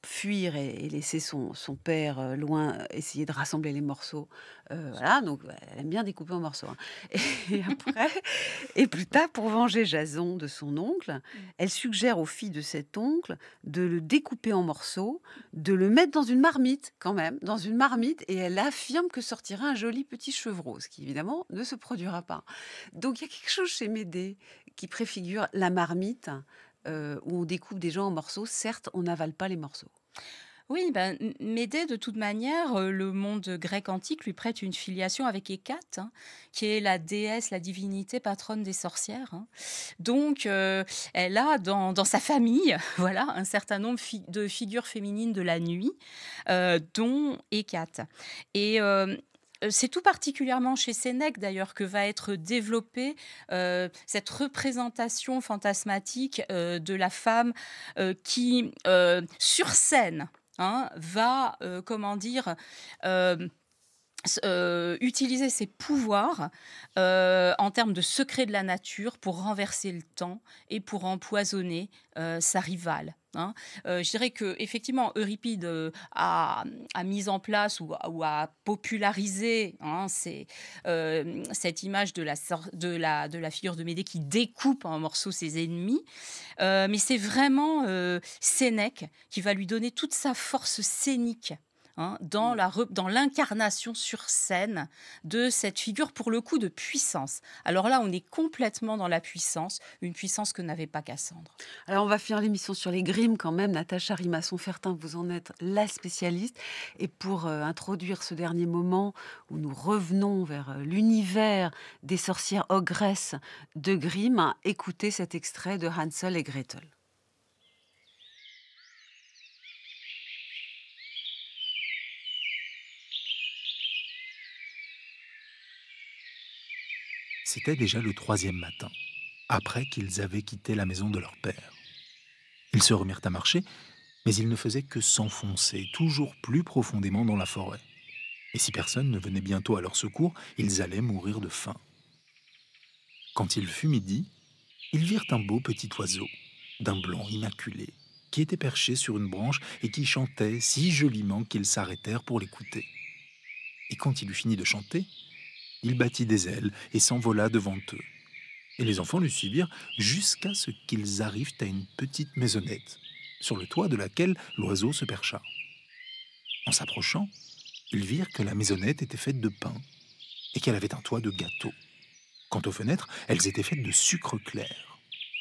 fuir et laisser son père loin, essayer de rassembler les morceaux. Voilà, donc elle aime bien découper en morceaux. Hein. Et après, et plus tard, pour venger Jason de son oncle, elle suggère aux filles de cet oncle de le découper en morceaux, de le mettre dans une marmite, quand même, et elle affirme que sortira un joli petit chevreau, ce qui évidemment ne se produira pas. Donc il y a quelque chose chez Médée qui préfigure la marmite, où on découpe des gens en morceaux. Certes, on n'avale pas les morceaux. Oui, Médée, de toute manière, le monde grec antique lui prête une filiation avec Hécate, hein, qui est la déesse, la divinité patronne des sorcières. Hein. Donc, elle a dans sa famille voilà, un certain nombre de figures féminines de la nuit, dont Hécate. Et c'est tout particulièrement chez Sénèque, d'ailleurs, que va être développée cette représentation fantasmatique de la femme qui, sur scène, hein, va, utiliser ses pouvoirs en termes de secret de la nature pour renverser le temps et pour empoisonner sa rivale. Hein. Je dirais que effectivement, Euripide a mis en place ou a popularisé cette image de la figure de Médée qui découpe en morceaux ses ennemis, mais c'est vraiment Sénèque qui va lui donner toute sa force scénique. Hein, dans l'incarnation sur scène de cette figure, pour le coup, de puissance. Alors là, on est complètement dans la puissance, une puissance que n'avait pas Cassandre. Alors, on va finir l'émission sur les Grimm quand même. Natacha Rimasson-Fertin, vous en êtes la spécialiste. Et pour introduire ce dernier moment où nous revenons vers l'univers des sorcières ogresses de Grimm, écoutez cet extrait de Hansel et Gretel. C'était déjà le 3e matin, après qu'ils avaient quitté la maison de leur père. Ils se remirent à marcher, mais ils ne faisaient que s'enfoncer toujours plus profondément dans la forêt. Et si personne ne venait bientôt à leur secours, ils allaient mourir de faim. Quand il fut midi, ils virent un beau petit oiseau, d'un blanc immaculé, qui était perché sur une branche et qui chantait si joliment qu'ils s'arrêtèrent pour l'écouter. Et quand il eut fini de chanter, il battit des ailes et s'envola devant eux. Et les enfants le suivirent jusqu'à ce qu'ils arrivent à une petite maisonnette, sur le toit de laquelle l'oiseau se percha. En s'approchant, Ils virent que la maisonnette était faite de pain et qu'elle avait un toit de gâteau. Quant aux fenêtres, elles étaient faites de sucre clair.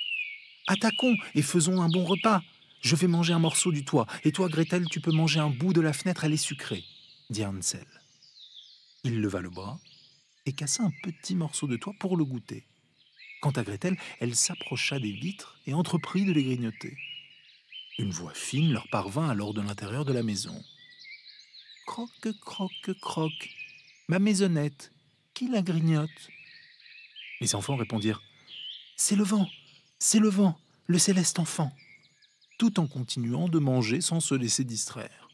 « Attaquons et faisons un bon repas. Je vais manger un morceau du toit, et toi, Gretel, tu peux manger un bout de la fenêtre, elle est sucrée, » dit Hansel. Il leva le bras et cassa un petit morceau de toit pour le goûter. Quant à Gretel, elle s'approcha des vitres et entreprit de les grignoter. Une voix fine leur parvint alors de l'intérieur de la maison. « Croque, croque, croque, ma maisonnette, qui la grignote ?» Les enfants répondirent « C'est le vent, le céleste enfant !» tout en continuant de manger sans se laisser distraire.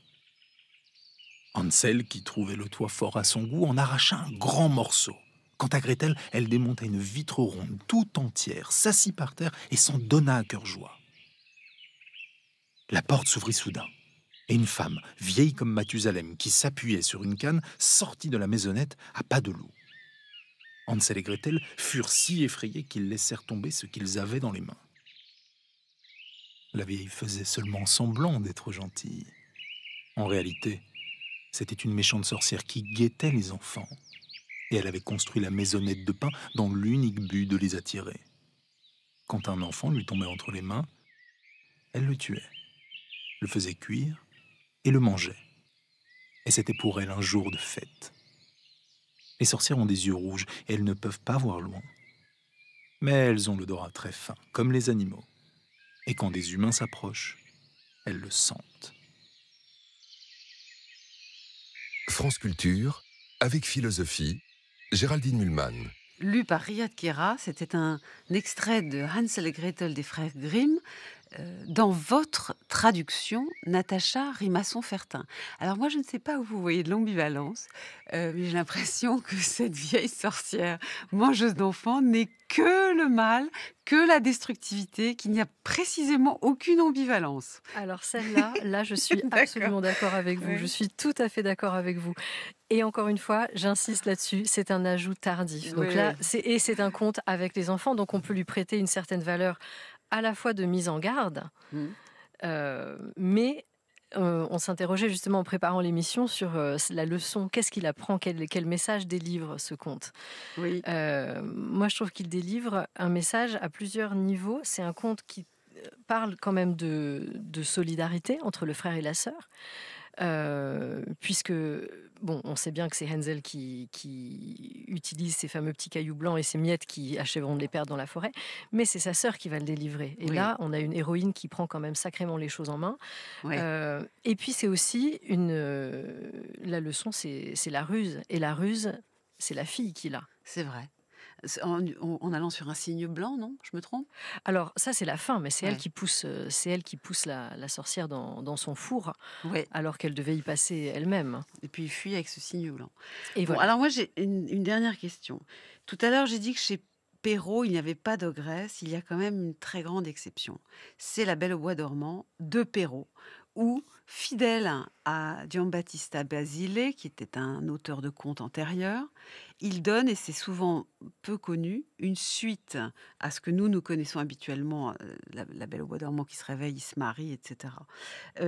Hansel, qui trouvait le toit fort à son goût, en arracha un grand morceau. Quant à Gretel, elle démonta une vitre ronde tout entière, s'assit par terre et s'en donna à cœur joie. La porte s'ouvrit soudain, et une femme, vieille comme Mathusalem, qui s'appuyait sur une canne, sortit de la maisonnette à pas de loup. Hansel et Gretel furent si effrayés qu'ils laissèrent tomber ce qu'ils avaient dans les mains. La vieille faisait seulement semblant d'être gentille. En réalité, c'était une méchante sorcière qui guettait les enfants. Et elle avait construit la maisonnette de pain dans l'unique but de les attirer. Quand un enfant lui tombait entre les mains, elle le tuait, le faisait cuire et le mangeait. Et c'était pour elle un jour de fête. Les sorcières ont des yeux rouges et elles ne peuvent pas voir loin. Mais elles ont l'odorat très fin, comme les animaux. Et quand des humains s'approchent, elles le sentent. France Culture, avec philosophie, Géraldine Mühlmann. Lu par Riyad Kera, c'était un extrait de Hansel et Gretel des frères Grimm, dans votre traduction, Natacha Rimasson-Fertin. Alors moi, je ne sais pas où vous voyez de l'ambivalence, mais j'ai l'impression que cette vieille sorcière mangeuse d'enfants n'est que le mal, que la destructivité, qu'il n'y a précisément aucune ambivalence. Alors celle-là, là, je suis absolument d'accord avec vous. Oui. Je suis tout à fait d'accord avec vous. Et encore une fois, j'insiste là-dessus, c'est un ajout tardif. Donc Oui, là, oui. c'est un conte avec les enfants, donc on peut lui prêter une certaine valeur à la fois de mise en garde, mais on s'interrogeait justement en préparant l'émission sur la leçon. Qu'est-ce qu'il apprend, quel message délivre ce conte? Oui. Moi, je trouve qu'il délivre un message à plusieurs niveaux. C'est un conte qui parle quand même de solidarité entre le frère et la sœur. Puisque, bon, on sait bien que c'est Hansel qui utilise ces fameux petits cailloux blancs et ces miettes qui achèveront de les perdre dans la forêt, mais c'est sa sœur qui va le délivrer. Et là, on a une héroïne qui prend quand même sacrément les choses en main. Oui. Et puis, c'est aussi la leçon, c'est la ruse. Et la ruse, c'est la fille qui l'a. C'est vrai. En allant sur un signe blanc, non? Je me trompe? Alors ça c'est la fin, mais c'est Ouais. elle qui pousse la sorcière dans son four, Oui. alors qu'elle devait y passer elle-même. Et puis il fuit avec ce signe blanc. Et Bon, voilà. alors moi j'ai une dernière question. Tout à l'heure j'ai dit que chez Perrault il n'y avait pas d'ogresse. Il y a quand même une très grande exception. C'est La Belle au bois dormant de Perrault, où, fidèle à Giambattista Basile, qui était un auteur de contes antérieur, il donne, et c'est souvent peu connu, une suite à ce que nous connaissons habituellement, la Belle au bois dormant qui se réveille, il se marie, etc.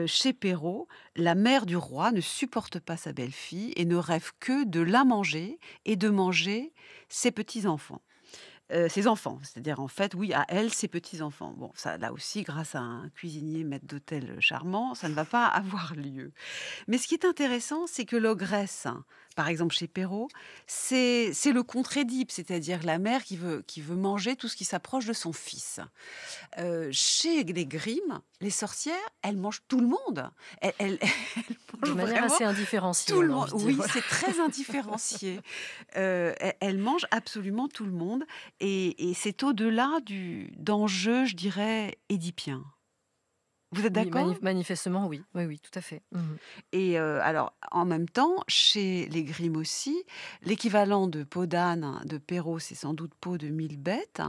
Chez Perrault, la mère du roi ne supporte pas sa belle-fille et ne rêve que de la manger et de manger ses petits-enfants. Ses enfants, c'est-à-dire en fait, oui, à elle, ses petits-enfants. Bon, ça, là aussi, grâce à un cuisinier maître d'hôtel charmant, ça ne va pas avoir lieu. Mais ce qui est intéressant, c'est que l'ogresse, par exemple chez Perrault, c'est le contre-Édipe, c'est-à-dire la mère qui veut manger tout ce qui s'approche de son fils. Chez les Grimm, les sorcières, elles mangent tout le monde. Elles De mangent manière vraiment assez indifférenciée. tout le on a monde. envie de dire, Oui, voilà. c'est très indifférencié. Elle mange absolument tout le monde. Et c'est au-delà d'enjeux, je dirais, édipiens. Vous êtes Oui, d'accord? manifestement, oui. Oui, tout à fait. Et alors, en même temps, chez les Grimm aussi, l'équivalent de peau d'âne de Perrault, c'est sans doute peau de 1000 bêtes.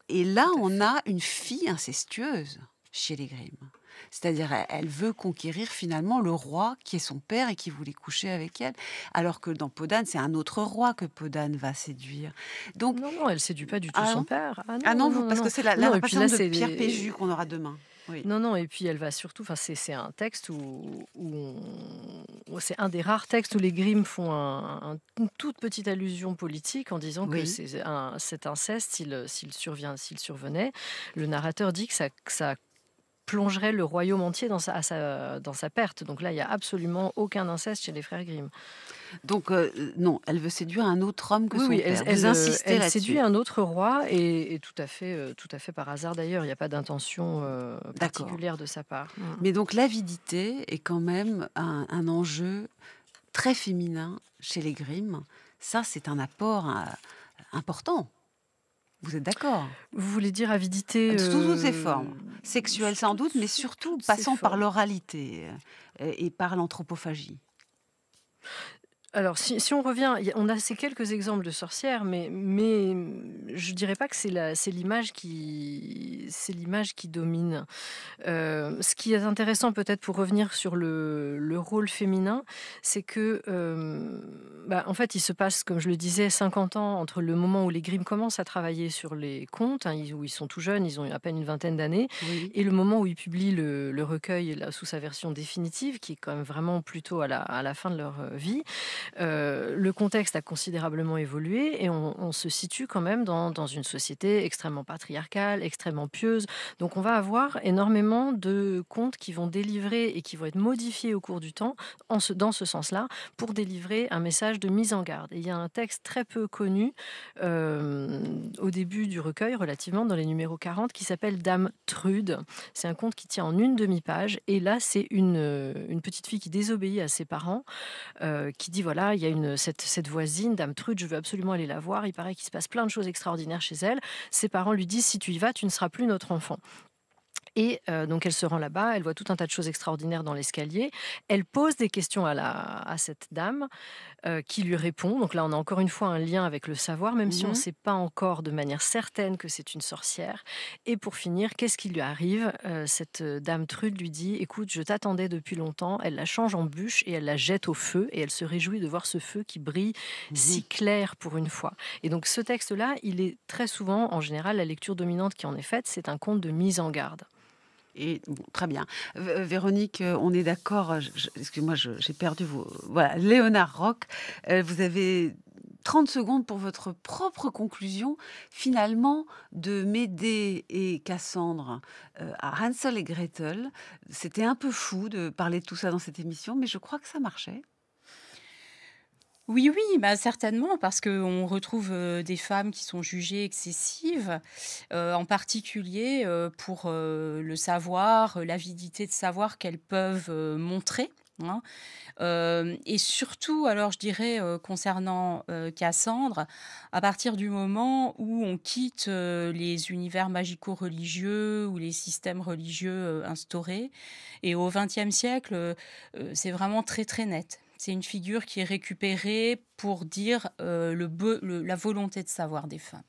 Et là, Tout à on a une fille incestueuse chez les Grimm. C'est-à-dire, elle veut conquérir finalement le roi qui est son père et qui voulait coucher avec elle. Alors que dans Peau d'âne, c'est un autre roi que Peau d'âne va séduire. Donc, Non, elle séduit pas du tout Ah son non? père. Parce que c'est la Non, et puis représentation là, de c'est Pierre Péju qu'on aura demain. Oui. Non, et puis elle va surtout. Enfin, c'est un texte où c'est un des rares textes où les Grimm font une toute petite allusion politique en disant que Oui. cet inceste, s'il survenait, le narrateur dit que ça plongerait le royaume entier dans sa perte. Donc là, il n'y a absolument aucun inceste chez les frères Grimm. Donc, non, elle veut séduire un autre homme que Oui, son oui, père. Vous insistez elle là-dessus. séduit un autre roi et tout à fait par hasard d'ailleurs. Il n'y a pas d'intention D'accord. particulière de sa part. Mais donc l'avidité est quand même un enjeu très féminin chez les Grimm. Ça, c'est un apport important. Vous êtes d'accord? Vous voulez dire avidité Sous toutes ses formes. Sexuelle sans doute, mais sous surtout toutes ses passant par formes. l'oralité et par l'anthropophagie. Alors, si on revient, on a ces quelques exemples de sorcières, mais je dirais pas que c'est l'image qui domine. Ce qui est intéressant peut-être pour revenir sur le rôle féminin, c'est que, en fait, il se passe, comme je le disais, 50 ans entre le moment où les Grimm commencent à travailler sur les contes, hein, où ils sont tout jeunes, ils ont à peine une vingtaine d'années, Oui. et le moment où ils publient le recueil là, sous sa version définitive, qui est quand même vraiment plutôt à la fin de leur vie. Le contexte a considérablement évolué et on se situe quand même dans une société extrêmement patriarcale, extrêmement pieuse. Donc on va avoir énormément de contes qui vont délivrer et qui vont être modifiés au cours du temps dans ce sens-là pour délivrer un message de mise en garde. Et il y a un texte très peu connu au début du recueil, relativement dans les numéros 40, qui s'appelle Dame Trude. C'est un conte qui tient en une demi-page et là c'est une petite fille qui désobéit à ses parents, qui dit voilà, il y a cette voisine, Dame Trude, je veux absolument aller la voir. Il paraît qu'il se passe plein de choses extraordinaires chez elle. Ses parents lui disent si tu y vas, tu ne seras plus notre enfant. Et donc elle se rend là-bas, elle voit tout un tas de choses extraordinaires dans l'escalier. Elle pose des questions à cette dame qui lui répond. Donc là, on a encore une fois un lien avec le savoir, même si on ne sait pas encore de manière certaine que c'est une sorcière. Et pour finir, qu'est-ce qui lui arrive? Cette dame Trude lui dit écoute, je t'attendais depuis longtemps. Elle la change en bûche et elle la jette au feu. Et elle se réjouit de voir ce feu qui brille si clair pour une fois. Et donc ce texte-là, il est très souvent, en général, la lecture dominante qui en est faite, c'est un conte de mise en garde. Et bon, très bien. Véronique, on est d'accord. Excusez-moi, j'ai perdu vos. Voilà, Léonard Roch, vous avez 30 secondes pour votre propre conclusion. Finalement, de Médée et Cassandre à Hansel et Gretel, c'était un peu fou de parler de tout ça dans cette émission, mais je crois que ça marchait. Oui, certainement, parce qu'on retrouve des femmes qui sont jugées excessives, en particulier pour le savoir, l'avidité de savoir qu'elles peuvent montrer. Hein. Et surtout, alors je dirais, concernant Cassandre, à partir du moment où on quitte les univers magico-religieux ou les systèmes religieux instaurés, et au XXe siècle, c'est vraiment très très net. C'est une figure qui est récupérée pour dire la volonté de savoir des femmes.